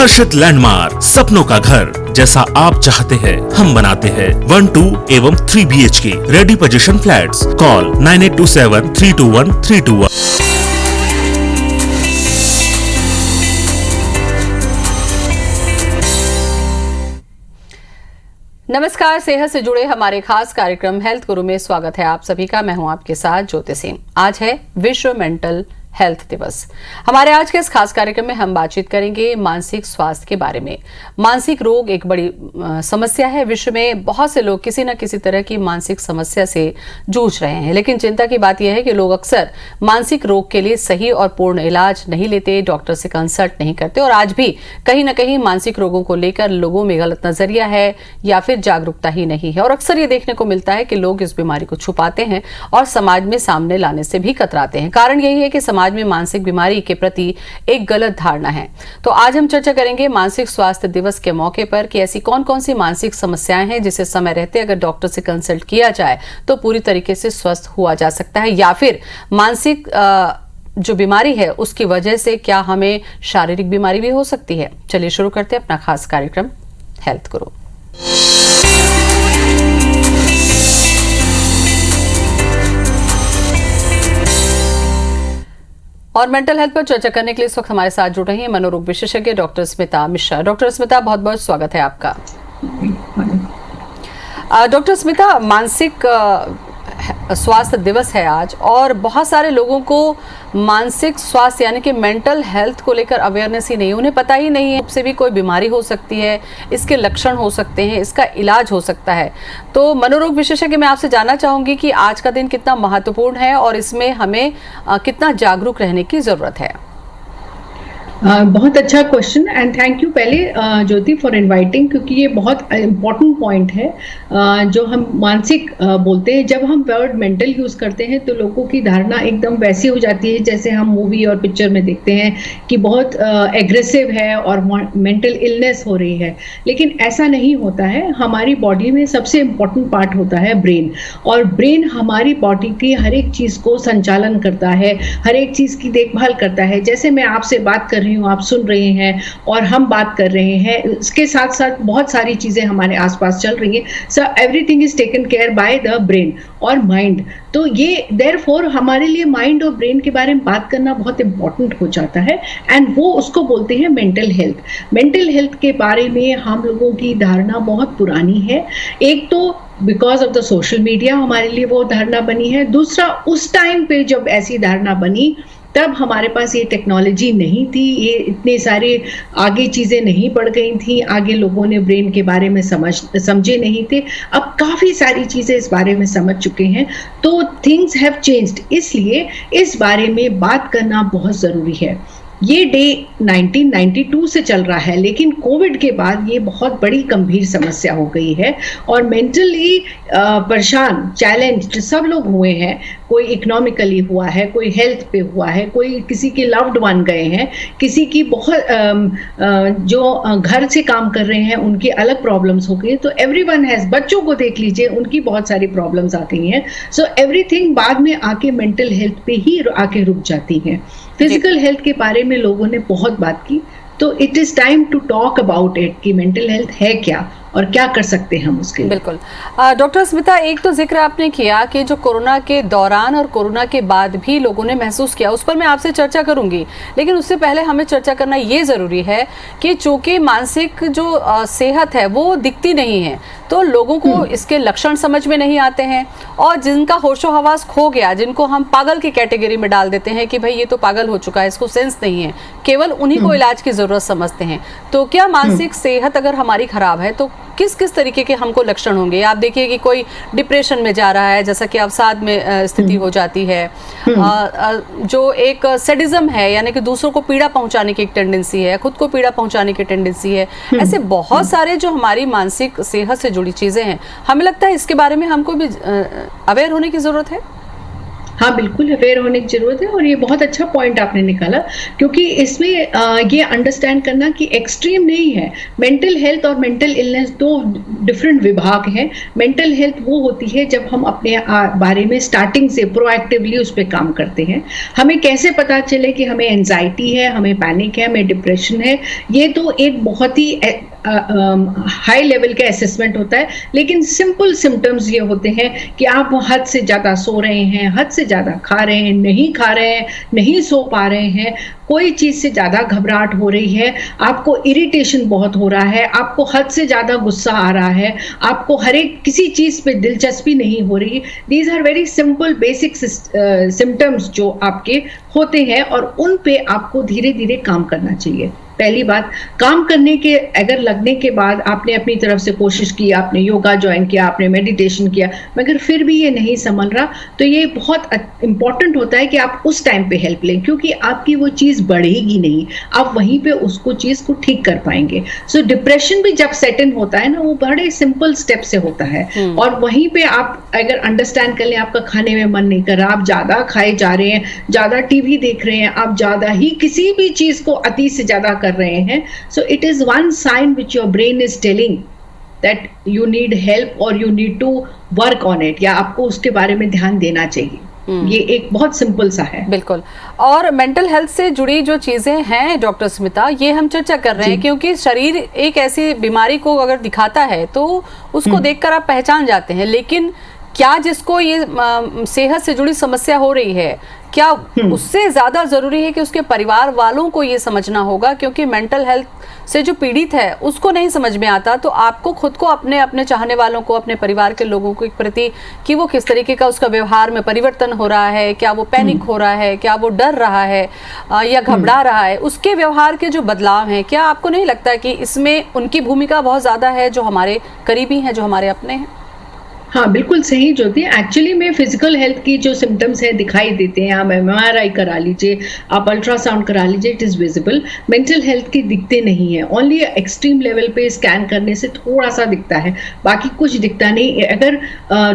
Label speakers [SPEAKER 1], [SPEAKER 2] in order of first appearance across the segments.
[SPEAKER 1] हर्षित landmark, सपनों का घर जैसा आप चाहते हैं हम बनाते हैं। 1, 2 एवं 3 BHK ready position flats. Call 9827321321।
[SPEAKER 2] नमस्कार, सेहत से जुड़े हमारे खास कार्यक्रम हेल्थ गुरु में स्वागत है आप सभी का। मैं हूं आपके साथ ज्योति सिंह। आज है विश्व मेंटल हेल्थ दिवस। हमारे आज के इस खास कार्यक्रम में हम बातचीत करेंगे मानसिक स्वास्थ्य के बारे में। मानसिक रोग एक बड़ी समस्या है। विश्व में बहुत से लोग किसी न किसी तरह की मानसिक समस्या से जूझ रहे हैं, लेकिन चिंता की बात यह है कि लोग अक्सर मानसिक रोग के लिए सही और पूर्ण इलाज नहीं लेते, डॉक्टर से कंसल्ट नहीं करते और आज भी कहीं ना कहीं मानसिक रोगों को लेकर लोगों में गलत नजरिया है या फिर जागरूकता ही नहीं है। और अक्सर ये देखने को मिलता है कि लोग इस बीमारी को छुपाते हैं और समाज में सामने लाने से भी कतराते हैं। कारण यही है कि समाज में मानसिक बीमारी के प्रति एक गलत धारणा है। तो आज हम चर्चा करेंगे मानसिक स्वास्थ्य दिवस के मौके पर कि ऐसी कौन कौन सी मानसिक समस्याएं हैं जिसे समय रहते अगर डॉक्टर से कंसल्ट किया जाए तो पूरी तरीके से स्वस्थ हुआ जा सकता है, या फिर मानसिक जो बीमारी है उसकी वजह से क्या हमें शारीरिक बीमारी भी हो सकती है। चलिए शुरू करते हैं अपना खास कार्यक्रम हेल्थ गुरु। और मेंटल हेल्थ पर चर्चा करने के लिए इस वक्त हमारे साथ जुड़ रही हैं मनोरोग विशेषज्ञ डॉक्टर स्मिता मिश्रा। डॉक्टर स्मिता, बहुत बहुत स्वागत है आपका। डॉक्टर स्मिता, मानसिक स्वास्थ्य दिवस है आज और बहुत सारे लोगों को मानसिक स्वास्थ्य यानी कि मेंटल हेल्थ को लेकर अवेयरनेस ही नहीं, उन्हें पता ही नहीं है से भी कोई बीमारी हो सकती है, इसके लक्षण हो सकते हैं, इसका इलाज हो सकता है। तो मनोरोग विशेषज्ञ मैं आपसे जानना चाहूंगी कि आज का दिन कितना महत्वपूर्ण है और इसमें हमें कितना जागरूक रहने की जरूरत है।
[SPEAKER 3] बहुत अच्छा क्वेश्चन एंड थैंक यू पहले ज्योति फॉर इनवाइटिंग, क्योंकि ये बहुत इम्पोर्टेंट पॉइंट है। जो हम मानसिक बोलते हैं, जब हम वर्ड मेंटल यूज करते हैं तो लोगों की धारणा एकदम वैसी हो जाती है जैसे हम मूवी और पिक्चर में देखते हैं कि बहुत एग्रेसिव है और मेंटल इलनेस हो रही है, लेकिन ऐसा नहीं होता है। हमारी बॉडी में सबसे इम्पोर्टेंट पार्ट होता है ब्रेन, और ब्रेन हमारी बॉडी की हर एक चीज़ को संचालन करता है, हर एक चीज़ की देखभाल करता है। जैसे मैं आपसे बात कर रही हूँ, आप सुन रहे हैं और हम बात कर रहे हैं, इसके साथ साथ बहुत सारी चीजें हमारे आसपास चल रही हैं। So everything is taken care by the brain और माइंड। तो ये देयरफॉर हमारे लिए माइंड और ब्रेन के बारे में बात करना बहुत इंपॉर्टेंट हो जाता है एंड वो उसको बोलते हैं मेंटल हेल्थ। मेंटल हेल्थ के बारे में हम लोगों की धारणा बहुत पुरानी है। एक तो because of the social media हमारे लिए वो धारणा बनी है, दूसरा उस टाइम पे जब ऐसी धारणा बनी तब हमारे पास ये टेक्नोलॉजी नहीं थी, ये इतने सारे आगे चीज़ें नहीं बढ़ गई थी, आगे लोगों ने ब्रेन के बारे में समझे नहीं थे। अब काफ़ी सारी चीज़ें इस बारे में समझ चुके हैं, तो थिंग्स हैव चेंज्ड, इसलिए इस बारे में बात करना बहुत ज़रूरी है। ये डे 1992 से चल रहा है, लेकिन कोविड के बाद ये बहुत बड़ी गंभीर समस्या हो गई है और मेंटली परेशान चैलेंज्ड सब लोग हुए हैं। कोई इकोनॉमिकली हुआ है, कोई हेल्थ पे हुआ है, कोई किसी के लव्ड वन गए हैं, किसी की बहुत जो घर से काम कर रहे हैं उनकी अलग प्रॉब्लम्स हो गई। तो एवरीवन हैज, बच्चों को देख लीजिए, उनकी बहुत सारी प्रॉब्लम्स आ गई हैं। सो एवरीथिंग बाद में आके मेंटल हेल्थ पे ही आके रुक जाती हैं। फिजिकल हेल्थ के बारे में लोगों ने बहुत बात की, तो it is time to talk about it कि मेंटल हेल्थ है क्या और क्या कर सकते हैं हम उसके लिए।
[SPEAKER 2] बिल्कुल। डॉक्टर स्मिता, एक तो जिक्र आपने किया कि जो कोरोना के दौरान और कोरोना के बाद भी लोगों ने महसूस किया, उस पर मैं आपसे चर्चा करूंगी, लेकिन उससे पहले हमें चर्चा करना ये ज़रूरी है कि चूंकि मानसिक जो सेहत है वो दिखती नहीं है, तो लोगों को इसके लक्षण समझ में नहीं आते हैं और जिनका होशो हवास खो गया, जिनको हम पागल की कैटेगरी में डाल देते हैं कि भाई ये तो पागल हो चुका है, इसको सेंस नहीं है, केवल उन्हीं को इलाज की ज़रूरत समझते हैं। तो क्या मानसिक सेहत अगर हमारी खराब है तो किस किस तरीके के हमको लक्षण होंगे? आप देखिए कि कोई डिप्रेशन में जा रहा है, जैसा कि अवसाद में स्थिति हो जाती है, जो एक सैडिज्म है यानी कि दूसरों को पीड़ा पहुंचाने की एक टेंडेंसी है, खुद को पीड़ा पहुंचाने की टेंडेंसी है। ऐसे बहुत सारे जो हमारी मानसिक सेहत से जुड़ी चीजें हैं, हमें लगता है इसके बारे में हमको भी अवेयर होने की जरूरत है।
[SPEAKER 3] हाँ, बिल्कुल अवेयर होने की ज़रूरत है और ये बहुत अच्छा पॉइंट आपने निकाला, क्योंकि इसमें ये अंडरस्टैंड करना कि एक्सट्रीम नहीं है। मेंटल हेल्थ और मेंटल इलनेस दो डिफरेंट विभाग हैं। मेंटल हेल्थ वो होती है जब हम अपने बारे में स्टार्टिंग से प्रोएक्टिवली उस पे काम करते हैं। हमें कैसे पता चले कि हमें एंजाइटी है, हमें पैनिक है, हमें डिप्रेशन है, ये तो एक बहुत ही हाई लेवल का असेसमेंट होता है। लेकिन सिंपल सिम्टम्स ये होते हैं कि आप हद से ज़्यादा सो रहे हैं, हद से ज़्यादा खा रहे हैं, नहीं खा रहे हैं, नहीं सो पा रहे हैं, कोई चीज़ से ज़्यादा घबराहट हो रही है, आपको इरिटेशन बहुत हो रहा है, आपको हद से ज़्यादा गुस्सा आ रहा है, आपको हर एक किसी चीज़ पे दिलचस्पी नहीं हो रही। These are very simple basic symptoms जो आपके होते हैं और उन पे आपको धीरे धीरे काम करना चाहिए। पहली बात, काम करने के अगर लगने के बाद आपने अपनी तरफ से कोशिश की, आपने योगा ज्वाइन किया, आपने मेडिटेशन किया, मगर फिर भी ये नहीं संभल रहा, तो ये बहुत इंपॉर्टेंट होता है कि आप उस टाइम पे हेल्प लें, क्योंकि आपकी वो चीज़ बढ़ेगी नहीं, आप वहीं पे उसको चीज़ को ठीक कर पाएंगे। सो डिप्रेशन भी जब सेट इन होता है ना, वो बड़े सिंपल स्टेप से होता है। और वहीं पे आप अगर अंडरस्टैंड कर लें, आपका खाने में मन नहीं कर रहा, आप ज़्यादा खाए जा रहे हैं, ज़्यादा टीवी देख रहे हैं, आप ज़्यादा ही किसी भी चीज़ को अति से ज़्यादा कर रहे हैं, so it is one sign which your brain is telling that you need help or you need to work on it, या आपको उसके बारे में ध्यान देना चाहिए। ये एक बहुत सिंपल सा है।
[SPEAKER 2] बिल्कुल। और मेंटल हेल्थ से जुड़ी जो चीजें हैं डॉक्टर स्मिता, ये हम चर्चा कर रहे हैं क्योंकि शरीर एक ऐसी बीमारी को अगर दिखाता है तो उसको देखकर आप पहचान जाते हैं, लेकिन क्या जिसको ये सेहत से जुड़ी समस्या हो रही है, क्या उससे ज्यादा जरूरी है कि उसके परिवार वालों को ये समझना होगा, क्योंकि मेंटल हेल्थ से जो पीड़ित है उसको नहीं समझ में आता, तो आपको खुद को अपने चाहने वालों को, अपने परिवार के लोगों के प्रति कि वो किस तरीके का उसका व्यवहार में परिवर्तन हो रहा है, क्या वो पैनिक हो रहा है, क्या वो डर रहा है या घबरा रहा है, उसके व्यवहार के जो बदलाव हैं, क्या आपको नहीं लगता कि इसमें उनकी भूमिका बहुत ज्यादा है, जो हमारे करीबी हैं, जो हमारे अपने हैं?
[SPEAKER 3] हाँ, बिल्कुल सही ज्योति। एक्चुअली में फिजिकल हेल्थ की जो सिम्टम्स है दिखाई देते हैं, आप MRI करा लीजिए, आप अल्ट्रासाउंड करा लीजिए, it is visible. Mental health की दिखते नहीं है, ओनली एक्सट्रीम लेवल पे स्कैन करने से थोड़ा सा दिखता है, बाकी कुछ दिखता नहीं। अगर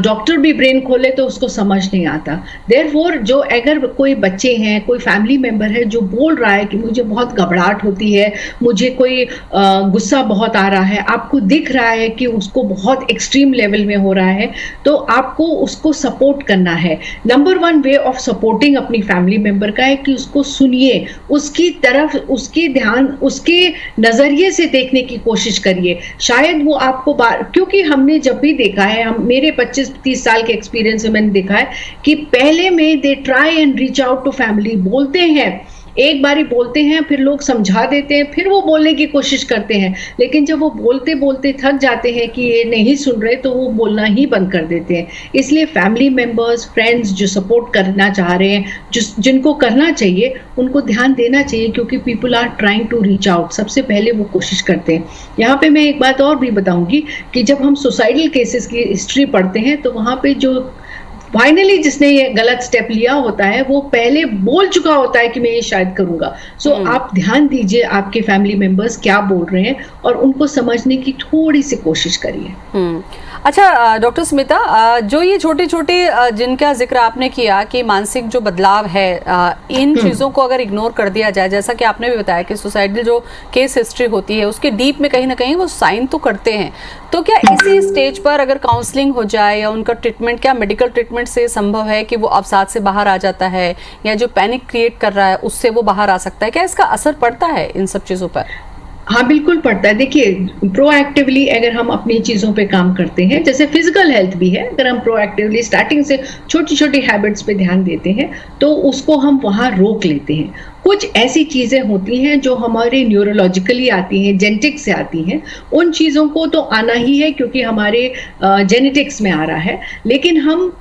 [SPEAKER 3] डॉक्टर भी ब्रेन खोले तो उसको समझ नहीं आता। देयरफॉर जो अगर कोई बच्चे हैं, कोई फैमिली मेम्बर है जो बोल रहा है कि मुझे बहुत घबराहट होती है, मुझे कोई गुस्सा बहुत आ रहा है, आपको दिख रहा है कि उसको बहुत एक्सट्रीम लेवल में हो रहा है, तो आपको उसको सपोर्ट करना है। नंबर 1 वे ऑफ सपोर्टिंग अपनी फैमिली मेंबर का है कि उसको सुनिए, उसकी तरफ, उसकी ध्यान, उसके नजरिए से देखने की कोशिश करिए। शायद वो आपको क्योंकि हमने जब भी देखा है, मेरे 25-30 साल के एक्सपीरियंस में मैंने देखा है कि पहले में they try and reach out to family, बोलते हैं, एक बारी बोलते हैं, फिर लोग समझा देते हैं, फिर वो बोलने की कोशिश करते हैं, लेकिन जब वो बोलते बोलते थक जाते हैं कि ये नहीं सुन रहे, तो वो बोलना ही बंद कर देते हैं। इसलिए फैमिली मेंबर्स, फ्रेंड्स जो सपोर्ट करना चाह रहे हैं, जिनको करना चाहिए, उनको ध्यान देना चाहिए, क्योंकि people are trying to reach out, सबसे पहले वो कोशिश करते हैं। यहाँ पे मैं एक बात और भी बताऊंगी कि जब हम सुसाइडल केसेस की हिस्ट्री पढ़ते हैं, तो वहाँ पे जो फाइनली जिसने ये गलत स्टेप लिया होता है, वो पहले बोल चुका होता है कि मैं ये शायद करूंगा। सो आप ध्यान दीजिए आपके फैमिली मेंबर्स क्या बोल रहे हैं और उनको समझने की थोड़ी सी कोशिश करिए।
[SPEAKER 2] अच्छा डॉक्टर स्मिता, जो ये छोटे छोटे जिनका जिक्र आपने किया कि मानसिक जो बदलाव है, इन चीज़ों को अगर इग्नोर कर दिया जाए, जैसा कि आपने भी बताया कि सुसाइडल जो केस हिस्ट्री होती है उसके डीप में कहीं ना कहीं वो साइन तो करते हैं, तो क्या इसी स्टेज पर अगर काउंसलिंग हो जाए या उनका ट्रीटमेंट, क्या मेडिकल ट्रीटमेंट से संभव है कि वो अवसाद से बाहर आ जाता है, या जो पैनिक क्रिएट कर रहा है उससे वो बाहर आ सकता है? क्या इसका असर पड़ता है इन सब चीज़ों पर?
[SPEAKER 3] हाँ, बिल्कुल पड़ता है। देखिए, प्रोएक्टिवली अगर हम अपनी चीज़ों पे काम करते हैं, जैसे फिजिकल हेल्थ भी है, अगर हम प्रोएक्टिवली स्टार्टिंग से छोटी छोटी हैबिट्स पे ध्यान देते हैं, तो उसको हम वहाँ रोक लेते हैं। कुछ ऐसी चीज़ें होती हैं जो हमारे न्यूरोलॉजिकली आती हैं, जेनेटिक्स से आती हैं, उन चीज़ों को तो आना ही है क्योंकि हमारे जेनेटिक्स में आ रहा है, लेकिन हम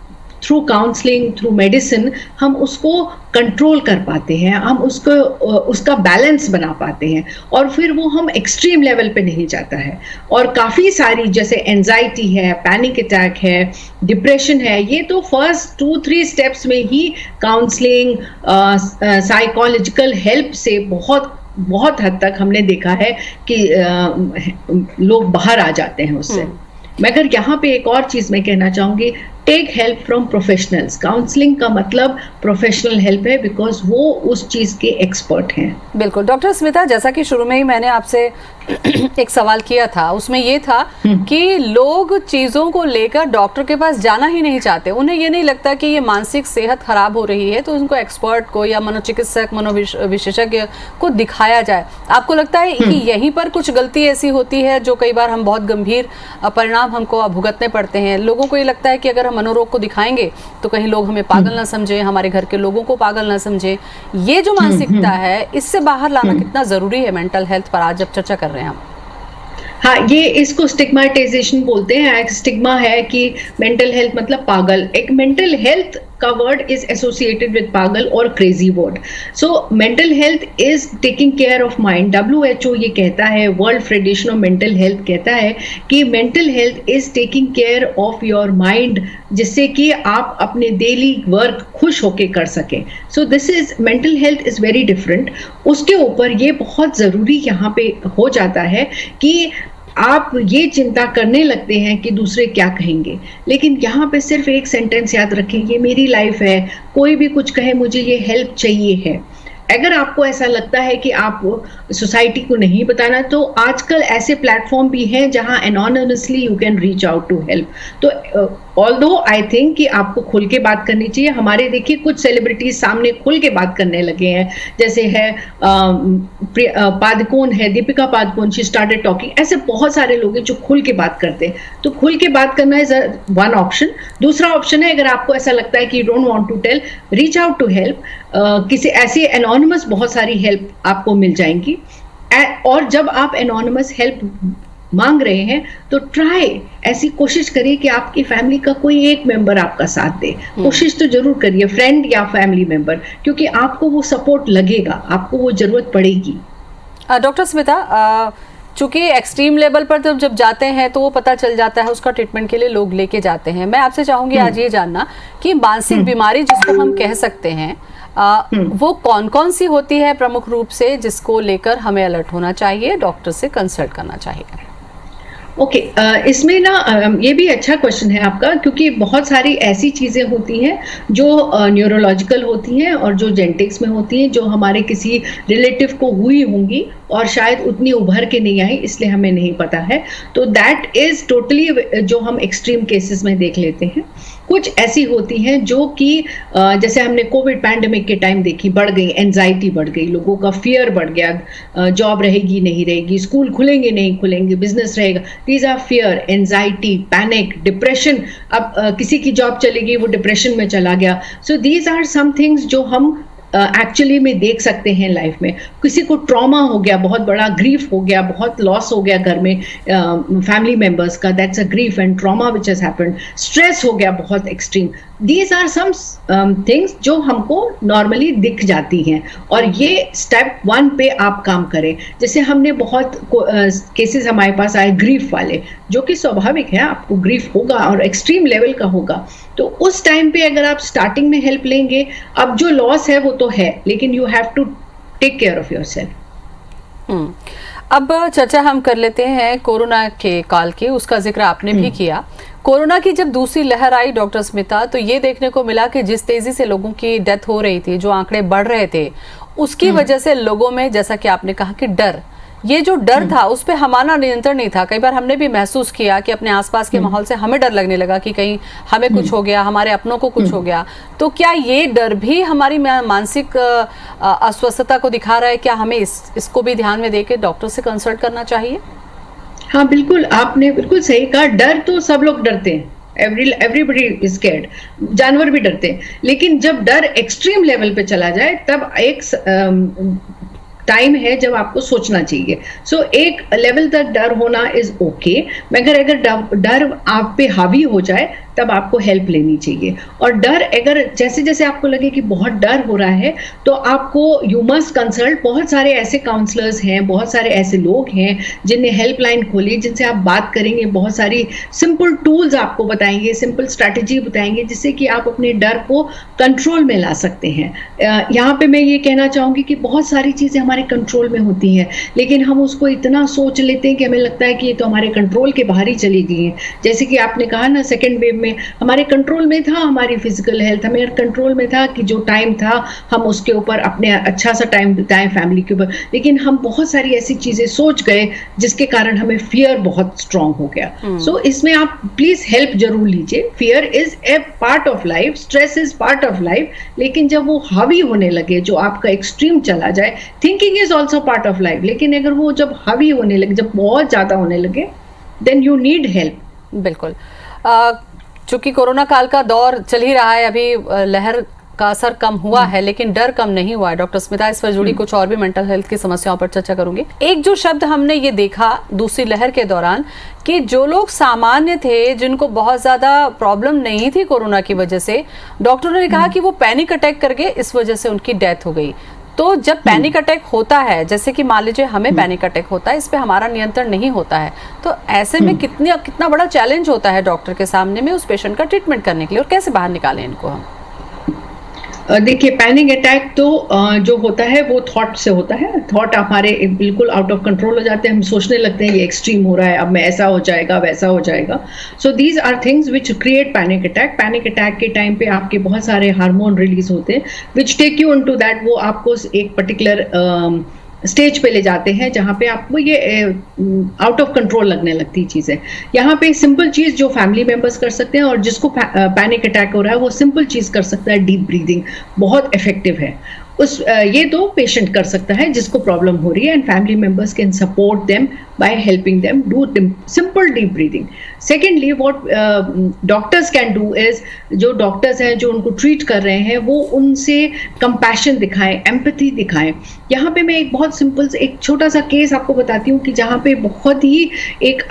[SPEAKER 3] थ्रू काउंसलिंग, थ्रू मेडिसिन हम उसको कंट्रोल कर पाते हैं, हम उसका बैलेंस बना पाते हैं, और फिर वो हम एक्सट्रीम लेवल पे नहीं जाता है। और काफ़ी सारी जैसे एंजाइटी है, पैनिक अटैक है, डिप्रेशन है, ये तो फर्स्ट 2-3 स्टेप्स में ही काउंसलिंग, साइकोलॉजिकल हेल्प से बहुत हद तक हमने देखा है कि लोग बाहर आ जाते हैं उससे। मगर यहाँ पे एक और चीज़ मैं कहना चाहूँगी, take help from professionals. Counselling का मतलब प्रोफेशनल हेल्प है, बिकॉज वो उस चीज के एक्सपर्ट हैं।
[SPEAKER 2] बिल्कुल डॉक्टर स्मिता, जैसा कि शुरू में ही मैंने आपसे एक सवाल किया था, उसमें ये था कि लोग चीज़ों को लेकर डॉक्टर के पास जाना ही नहीं चाहते। उन्हें ये नहीं लगता कि ये मानसिक सेहत खराब हो रही है तो उनको एक्सपर्ट को या मनोचिकित्सक मनोविशेषज्ञ को दिखाया जाए। आपको लगता है कि यहीं पर कुछ गलती ऐसी होती है जो कई बार हम बहुत गंभीर परिणाम हमको भुगतने पड़ते हैं? लोगों को ये लगता है कि अगर हम मनोरोग को दिखाएंगे तो कहीं लोग हमें पागल ना समझे, हमारे घर के लोगों को पागल ना समझे। ये जो मानसिकता है, इससे बाहर लाना कितना जरूरी है मेंटल हेल्थ पर आज जब चर्चा कर रहे हैं हम?
[SPEAKER 3] हाँ, ये इसको स्टिग्माटाइजेशन बोलते हैं। एक स्टिग्मा है कि मेंटल हेल्थ मतलब पागल। एक मेंटल हेल्थ का वर्ड इज एसोसिएटेड विद पागल और crazy word. So mental health is taking care of mind. WHO ये कहता है, world federation of mental health कहता है कि mental health is taking care of your mind, जिससे कि आप अपने डेली वर्क खुश होके कर सकें। So this is mental health is very different. उसके ऊपर ये बहुत ज़रूरी यहाँ पे हो जाता है कि आप ये चिंता करने लगते हैं कि दूसरे क्या कहेंगे, लेकिन यहाँ पे सिर्फ एक सेंटेंस याद रखें, ये मेरी लाइफ है, कोई भी कुछ कहे मुझे ये हेल्प चाहिए है। अगर आपको ऐसा लगता है कि आप सोसाइटी को नहीं बताना, तो आजकल ऐसे प्लेटफॉर्म भी हैं जहां anonymously you can reach out to help. तो ऑल्दो आई थिंक कि आपको खुल के बात करनी चाहिए। हमारे देखिए कुछ सेलिब्रिटीज सामने खुल के बात करने लगे हैं, जैसे है पादुकोण है, Deepika Padukone, she started talking. ऐसे बहुत सारे लोग हैं जो खुल के बात करते हैं। तो खुल के बात करना इज वन ऑप्शन। दूसरा ऑप्शन है, अगर आपको ऐसा लगता है कि you don't want to tell, reach out to help. किसी ऐसे एनोनिमस बहुत सारी हेल्प आपको मिल जाएंगी। और जब आप एनोनिमस हेल्प मांग रहे हैं तो ट्राई, ऐसी कोशिश करिए कि आपकी फैमिली का कोई एक मेंबर आपका साथ दे। कोशिश तो जरूर करिए, फ्रेंड या फैमिली मेंबर, क्योंकि आपको वो सपोर्ट लगेगा, आपको वो जरूरत पड़ेगी।
[SPEAKER 2] डॉक्टर स्मिता, चूंकि एक्सट्रीम लेवल पर जब जाते हैं तो वो पता चल जाता है, उसका ट्रीटमेंट के लिए लोग लेके जाते हैं। मैं आपसे चाहूंगी आज ये जानना कि मानसिक बीमारी जिसको हम कह सकते हैं, वो कौन कौन सी होती है प्रमुख रूप से, जिसको लेकर हमें अलर्ट होना चाहिए, डॉक्टर से कंसल्ट करना चाहिए?
[SPEAKER 3] ओके, इसमें ना ये भी अच्छा क्वेश्चन है आपका, क्योंकि बहुत सारी ऐसी चीज़ें होती हैं जो न्यूरोलॉजिकल होती हैं और जो जेनेटिक्स में होती हैं, जो हमारे किसी रिलेटिव को हुई होंगी और शायद उतनी उभर के नहीं आई, इसलिए हमें नहीं पता है। तो दैट इज़ टोटली जो हम एक्सट्रीम केसेस में देख लेते हैं। कुछ ऐसी होती हैं जो कि जैसे हमने कोविड पैंडेमिक के टाइम देखी, बढ़ गई एंजाइटी, बढ़ गई, लोगों का फियर बढ़ गया, जॉब रहेगी नहीं रहेगी, स्कूल खुलेंगे नहीं खुलेंगे, बिजनेस रहेगा। These are fear, anxiety, panic, depression. अब किसी की जॉब चलेगी, वो डिप्रेशन में चला गया। So these are some things जो हम एक्चुअली में देख सकते हैं लाइफ में। किसी को ट्रॉमा हो गया, बहुत बड़ा ग्रीफ हो गया, बहुत लॉस हो गया घर में फैमिली मेंबर्स का, that's a grief and trauma which has happened. Stress हो गया बहुत extreme. These are some things जो हमको नॉर्मली दिख जाती हैं, और ये स्टेप 1 पे आप काम करें। जैसे हमने बहुत केसेस हमारे पास आए ग्रीफ वाले, जो कि स्वाभाविक है, आपको ग्रीफ होगा और एक्सट्रीम लेवल का होगा। तो उस टाइम पे अगर आप स्टार्टिंग में हेल्प लेंगे, अब जो लॉस है वो तो है, लेकिन you have to take care of yourself.
[SPEAKER 2] अब चर्चा हम कर लेते हैं कोरोना के काल की। उसका जिक्र आपने भी किया। कोरोना की जब दूसरी लहर आई डॉक्टर स्मिता, तो ये देखने को मिला कि जिस तेजी से लोगों की डेथ हो रही थी, जो आंकड़े बढ़ रहे थे, उसकी वजह से लोगों में, जैसा कि आपने कहा कि डर, ये जो डर था उस पे हमारा नियंत्रण नहीं था। कई बार हमने भी महसूस किया कि अपने आसपास के माहौल से हमें डर लगने लगा कि कहीं हमें कुछ हो गया, हमारे अपनों को कुछ हो गया। तो क्या ये डर भी हमारी मानसिक अस्वस्थता को दिखा रहा है? क्या हमें इसको भी ध्यान में देके डॉक्टर से कंसल्ट करना चाहिए?
[SPEAKER 3] हाँ बिल्कुल, आपने बिल्कुल सही कहा। डर तो सब लोग डरते हैं, एवरीबडी इज स्कैर्ड, जानवर भी डरते हैं। लेकिन जब डर एक्सट्रीम लेवल पे चला जाए, तब एक टाइम है जब आपको सोचना चाहिए। सो एक लेवल तक डर होना इज ओके, मगर अगर डर आप पे हावी हो जाए तब आपको हेल्प लेनी चाहिए। और डर अगर जैसे जैसे आपको लगे कि बहुत डर हो रहा है, तो आपको यू मस्ट कंसल्ट। बहुत सारे ऐसे काउंसलर्स हैं, बहुत सारे ऐसे लोग हैं जिन्हें हेल्पलाइन खोली, जिनसे आप बात करेंगे, बहुत सारी सिंपल टूल्स आपको बताएंगे, सिंपल स्ट्रैटेजी बताएंगे, जिससे कि आप अपने डर को कंट्रोल में ला सकते हैं। यहाँ पे मैं ये कहना चाहूँगी कि बहुत सारी चीज़ें हमारे कंट्रोल में होती हैं, लेकिन हम उसको इतना सोच लेते हैं कि हमें लगता है कि ये तो हमारे कंट्रोल के बाहर ही चली गई हैं। जैसे कि आपने कहा ना, सेकेंड वेव में हमारे कंट्रोल में था, हमारी फिजिकल हेल्थ हमारे कंट्रोल में था कि जो टाइम था हम उसके ऊपर अपने अच्छा सा टाइम बिताएं फैमिली के ऊपर, लेकिन हम बहुत सारी ऐसी चीजें सोच गए जिसके कारण हमें फियर बहुत स्ट्रांग हो गया। सो इसमें आप प्लीज हेल्प जरूर लीजिए। Fear is a part of life, stress is part of life, लेकिन जब वो हावी होने लगे, जो आपका एक्सट्रीम चला जाए, thinking is also part of life, लेकिन अगर वो जब हावी होने लगे, जब बहुत ज्यादा होने लगे, देन यू नीड हेल्प।
[SPEAKER 2] बिल्कुल। चूंकि कोरोना काल का दौर चल ही रहा है, अभी लहर का असर कम हुआ है लेकिन डर कम नहीं हुआ है। डॉक्टर स्मिता, इस पर जुड़ी कुछ और भी मेंटल हेल्थ की समस्याओं पर चर्चा करूंगी। एक जो शब्द हमने ये देखा दूसरी लहर के दौरान कि जो लोग सामान्य थे, जिनको बहुत ज्यादा प्रॉब्लम नहीं थी कोरोना की वजह से, डॉक्टरों ने कहा कि वो पैनिक अटैक करके इस वजह से उनकी डेथ हो गई। तो जब पैनिक अटैक होता है, जैसे कि मान लीजिए हमें पैनिक अटैक होता है, इस पे हमारा नियंत्रण नहीं होता है, तो ऐसे में कितना बड़ा चैलेंज होता है डॉक्टर के सामने में उस पेशेंट का ट्रीटमेंट करने के लिए, और कैसे बाहर निकालें इनको हम?
[SPEAKER 3] देखिए, पैनिक अटैक तो जो होता है वो थॉट से होता है। थॉट हमारे बिल्कुल आउट ऑफ कंट्रोल हो जाते हैं, हम सोचने लगते हैं ये एक्सट्रीम हो रहा है, अब मैं ऐसा हो जाएगा वैसा हो जाएगा। So these are things which create panic attack. Panic attack के टाइम पे आपके बहुत सारे हार्मोन रिलीज होते हैं which take you into that, वो आपको एक पर्टिकुलर स्टेज पे ले जाते हैं जहाँ पे आपको ये आउट ऑफ कंट्रोल लगने लगती चीज़ें। यहाँ पे सिंपल चीज़ जो फैमिली मेंबर्स कर सकते हैं, और जिसको पैनिक अटैक हो रहा है वो सिंपल चीज़ कर सकता है, डीप ब्रीदिंग बहुत इफेक्टिव है। ये तो पेशेंट कर सकता है जिसको प्रॉब्लम हो रही है, and family members can support them by helping them do simple deep breathing. Secondly what doctors can do is, जो डॉक्टर्स हैं जो उनको ट्रीट कर रहे हैं, वो उनसे कंपैशन दिखाएं, एम्पैथी दिखाएं। यहाँ पे मैं एक बहुत सिंपल एक छोटा सा केस आपको बताती हूँ कि जहाँ पे बहुत ही एक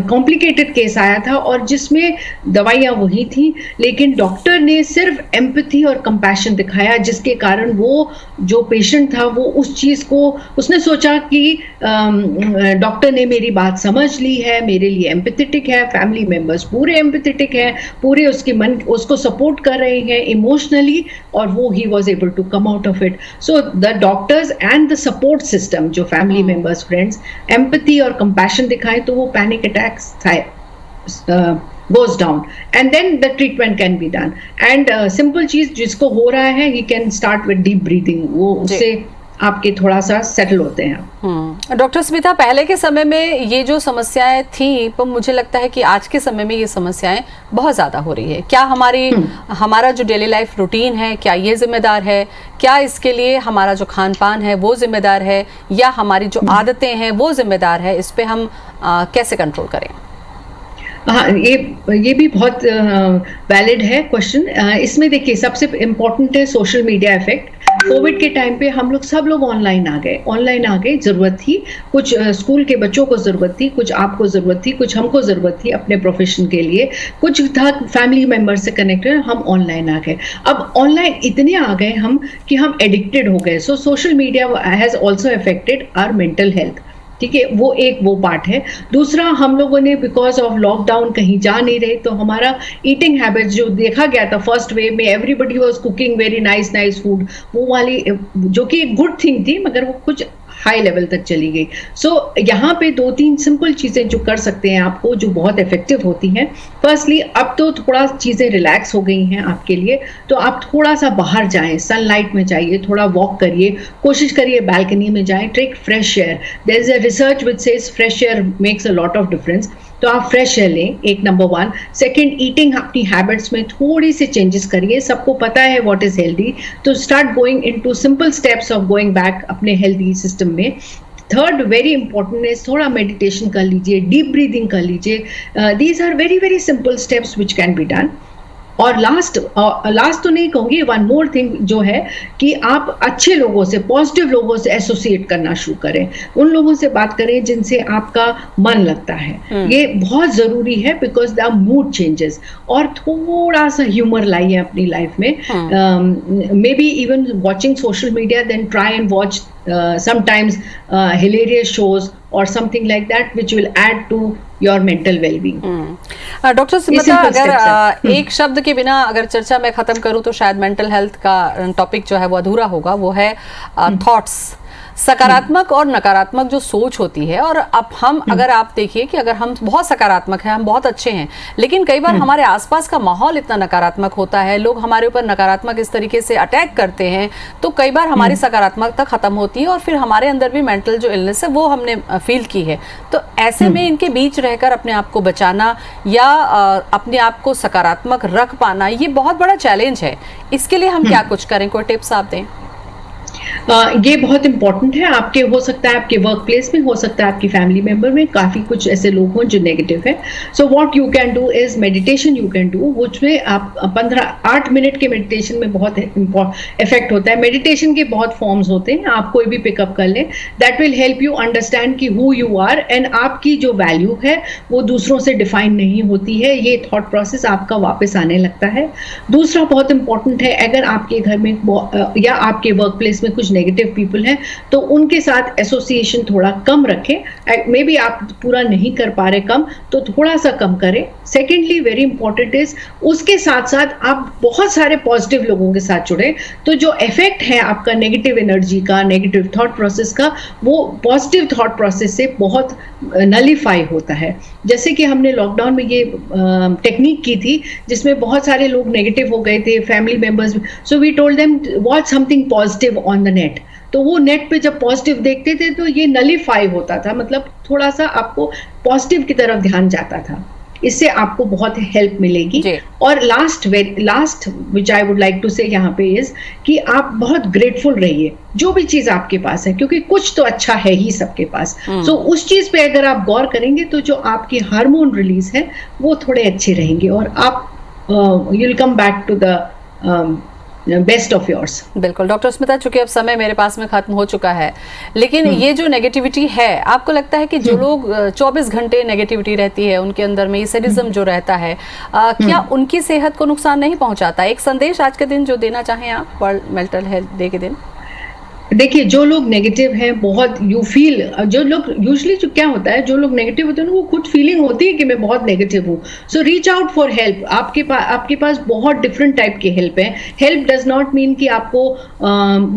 [SPEAKER 3] कॉम्प्लिकेटेड केस आया था और जिसमें दवाइयाँ वही थी, लेकिन डॉक्टर ने सिर्फ एम्पैथी और कंपैशन दिखाया, जिसके कारण वो जो पेशेंट था वो उस चीज़ को उसने सोचा कि डॉक्टर ने मेरी बात समझ ली है, मेरे लिए एम्पैथेटिक है, फैमिली मेंबर्स पूरे एम्पैथेटिक हैं, पूरे उसके मन उसको सपोर्ट कर रहे हैं इमोशनली, और वो he was able to come out of it. So the doctors and the support system, जो फैमिली मेंबर्स, फ्रेंड्स, एम्पैथी और कंपैशन दिखाएं, तो वो panic attacks goes down and then the treatment can be done and simple चीज जिसको हो रहा है he can start with deep breathing, वो उससे आपके थोड़ा सा सेटल होते हैं।
[SPEAKER 2] डॉक्टर स्मिता, पहले के समय में ये जो समस्याएं थी, पर मुझे लगता है कि आज के समय में ये समस्याएं बहुत ज्यादा हो रही है। क्या हमारा जो डेली लाइफ रूटीन है, क्या ये जिम्मेदार है? क्या इसके लिए हमारा जो खान पान है वो जिम्मेदार है, या हमारी जो आदतें हैं वो जिम्मेदार है? इस पे हम कैसे कंट्रोल करें?
[SPEAKER 3] हाँ, ये भी बहुत वैलिड है क्वेश्चन। इसमें देखिए, सबसे इम्पोर्टेंट है सोशल मीडिया इफेक्ट। कोविड के टाइम पे हम लोग सब लोग ऑनलाइन आ गए। ज़रूरत थी, कुछ स्कूल के बच्चों को ज़रूरत थी, कुछ आपको ज़रूरत थी, कुछ हमको ज़रूरत थी अपने प्रोफेशन के लिए, कुछ था फैमिली मेम्बर से कनेक्टेड, हम ऑनलाइन आ गए। अब ऑनलाइन इतने आ गए हम कि हम एडिक्टेड हो गए। So social media has also affected our mental health. ठीक है, वो पार्ट है। दूसरा, हम लोगों ने बिकॉज ऑफ लॉकडाउन कहीं जा नहीं रहे, तो हमारा ईटिंग हैबिट्स जो देखा गया था फर्स्ट वेव में, everybody was cooking very nice food, वो वाली जो कि एक गुड थिंग थी, मगर वो कुछ हाई लेवल तक चली गई। सो यहाँ पे 2-3 सिंपल चीज़ें जो कर सकते हैं आपको, जो बहुत इफेक्टिव होती हैं। फर्स्टली, अब तो थोड़ा चीज़ें रिलैक्स हो गई हैं आपके लिए, तो आप थोड़ा सा बाहर जाएं, सनलाइट में जाइए, थोड़ा वॉक करिए, कोशिश करिए बालकनी में जाएं, take fresh air. There is a research which says fresh air makes a lot of difference. तो आप फ्रेश एयर लें, एक नंबर 1। सेकेंड, ईटिंग अपनी हैबिट्स में थोड़ी सी चेंजेस करिए। सबको पता है व्हाट इज हेल्दी, तो start going into simple steps of going back अपने हेल्दी सिस्टम में। थर्ड, वेरी इंपॉर्टेंट है, थोड़ा मेडिटेशन कर लीजिए, डीप ब्रीदिंग कर लीजिए। These are very very simple steps which can be done. और लास्ट तो नहीं कहूँगी, वन मोर थिंग जो है कि आप अच्छे लोगों से, पॉजिटिव लोगों से एसोसिएट करना शुरू करें। उन लोगों से बात करें जिनसे आपका मन लगता है। ये बहुत ज़रूरी है बिकॉज द मूड चेंजेस। और थोड़ा सा ह्यूमर लाइए अपनी लाइफ में। Maybe even watching social media, then try and watch sometimes hilarious shows or something like that which will add to your mental well-being।
[SPEAKER 2] Doctor Smita, अगर एक शब्द के बिना अगर चर्चा मैं खत्म करूं तो शायद मेंटल हेल्थ का टॉपिक जो है वो अधूरा होगा, वो है थॉट्स। सकारात्मक और नकारात्मक जो सोच होती है, और अब हम अगर आप देखिए कि अगर हम बहुत सकारात्मक हैं, हम बहुत अच्छे हैं, लेकिन कई बार हमारे आसपास का माहौल इतना नकारात्मक होता है, लोग हमारे ऊपर नकारात्मक इस तरीके से अटैक करते हैं, तो कई बार हमारी सकारात्मकता खत्म होती है और फिर हमारे अंदर भी मेंटल जो इलनेस है वो हमने फील की है। तो ऐसे में इनके बीच रहकर अपने आप को बचाना या अपने आप को सकारात्मक रख पाना, ये बहुत बड़ा चैलेंज है। इसके लिए हम क्या कुछ करें, कोई टिप्स आप दें?
[SPEAKER 3] ये बहुत इंपॉर्टेंट है। आपके हो सकता है आपके वर्क प्लेस में, हो सकता है आपकी फैमिली मेंबर में काफ़ी कुछ ऐसे लोग हों जो नेगेटिव है। So what you can do is meditation you can do, उसमें आप 8 मिनट के मेडिटेशन में बहुत इफेक्ट होता है। मेडिटेशन के बहुत फॉर्म्स होते हैं, आप कोई भी पिकअप कर लें, that will help you understand कि हु यू आर एंड आपकी जो वैल्यू है वो दूसरों से डिफाइन नहीं होती है। ये थॉट प्रोसेस आपका वापस आने लगता है। दूसरा बहुत इंपॉर्टेंट है, अगर आपके घर में या आपके वर्क प्लेस में कुछ नेगेटिव पीपल हैं तो उनके साथ एसोसिएशन थोड़ा कम रखें। मे बी आप पूरा नहीं कर पा रहे कम, तो थोड़ा सा कम करें। सेकेंडली वेरी इंपॉर्टेंट इज उसके साथ साथ आप बहुत सारे पॉजिटिव लोगों के साथ जुड़े, तो जो इफेक्ट है आपका नेगेटिव एनर्जी का, नेगेटिव थॉट प्रोसेस का, वो पॉजिटिव थॉट प्रोसेस से बहुत नलीफाई होता है। जैसे कि हमने लॉकडाउन में ये टेक्निक की थी जिसमें बहुत सारे लोग नेगेटिव हो गए थे, family members, so we told them watch something positive on the net. तो वो नेट पे जब पॉजिटिव देखते थे तो ये नलीफाई होता था, मतलब थोड़ा सा आपको पॉजिटिव की तरफ ध्यान जाता था। इससे आपको बहुत हेल्प मिलेगी। और last which I would like to say यहाँ पे इज कि आप बहुत ग्रेटफुल रहिए जो भी चीज आपके पास है, क्योंकि कुछ तो अच्छा है ही सबके पास। सो उस चीज पे अगर आप गौर करेंगे तो जो आपके हार्मोन रिलीज है वो थोड़े अच्छे रहेंगे और आप you will come back to the best of yours.
[SPEAKER 2] बिल्कुल डॉक्टर स्मिता, चूंकि अब समय मेरे पास में खत्म हो चुका है, लेकिन ये जो नेगेटिविटी है, आपको लगता है कि जो लोग 24 घंटे नेगेटिविटी रहती है उनके अंदर में, ये सैडिज्म जो रहता है, क्या उनकी सेहत को नुकसान नहीं पहुंचाता? एक संदेश आज के दिन जो देना चाहें आप, वर्ल्ड मेंटल हेल्थ डे के दिन।
[SPEAKER 3] देखिए, जो लोग नेगेटिव हैं, बहुत यू फील, जो लोग यूजुअली जो क्या होता है, जो लोग नेगेटिव होते हैं वो खुद फीलिंग होती है कि मैं बहुत नेगेटिव हूँ। सो रीच आउट फॉर हेल्प। आपके पास बहुत डिफरेंट टाइप की हेल्प है। हेल्प डज नॉट मीन कि आपको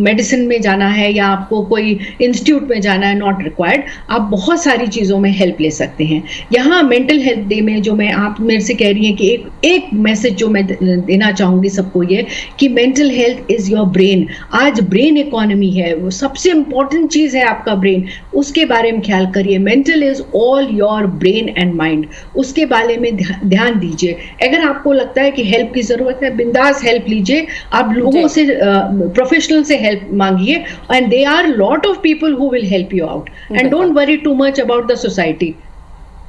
[SPEAKER 3] मेडिसिन में जाना है या आपको कोई इंस्टीट्यूट में जाना है, नॉट रिक्वायर्ड। आप बहुत सारी चीज़ों में हेल्प ले सकते हैं। यहाँ मेंटल हेल्थ डे में जो मैं आप मेरे से कह रही हैं कि एक मैसेज जो मैं देना चाहूँगी सबको, ये कि mental health is your brain. आज ब्रेन इकोनॉमी है, वो सबसे इंपॉर्टेंट चीज है आपका ब्रेन, उसके बारे में ख्याल करिए। Mental is all your brain and mind, उसके बारे में ध्यान दीजिए। अगर आपको लगता है कि हेल्प की जरूरत है, बिंदास हेल्प लीजिए। आप लोगों से, प्रोफेशनल से हेल्प मांगिए, and they are lot of people who will help you out. And don't worry too much about the society.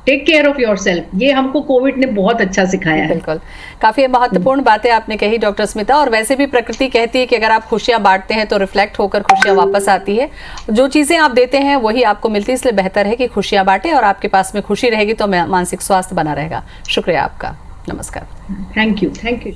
[SPEAKER 3] Take care of yourself. ये हमको कोविड ने बहुत अच्छा सिखाया है।
[SPEAKER 2] बिल्कुल, काफी महत्वपूर्ण बातें आपने कही डॉक्टर स्मिता। और वैसे भी प्रकृति कहती है कि अगर आप खुशियां बांटते हैं तो रिफ्लेक्ट होकर खुशियां वापस आती है। जो चीजें आप देते हैं वही आपको मिलती है, इसलिए बेहतर है कि खुशियां बांटें, और आपके पास में खुशी रहेगी तो मानसिक स्वास्थ्य बना रहेगा। शुक्रिया आपका, नमस्कार।
[SPEAKER 3] Thank you.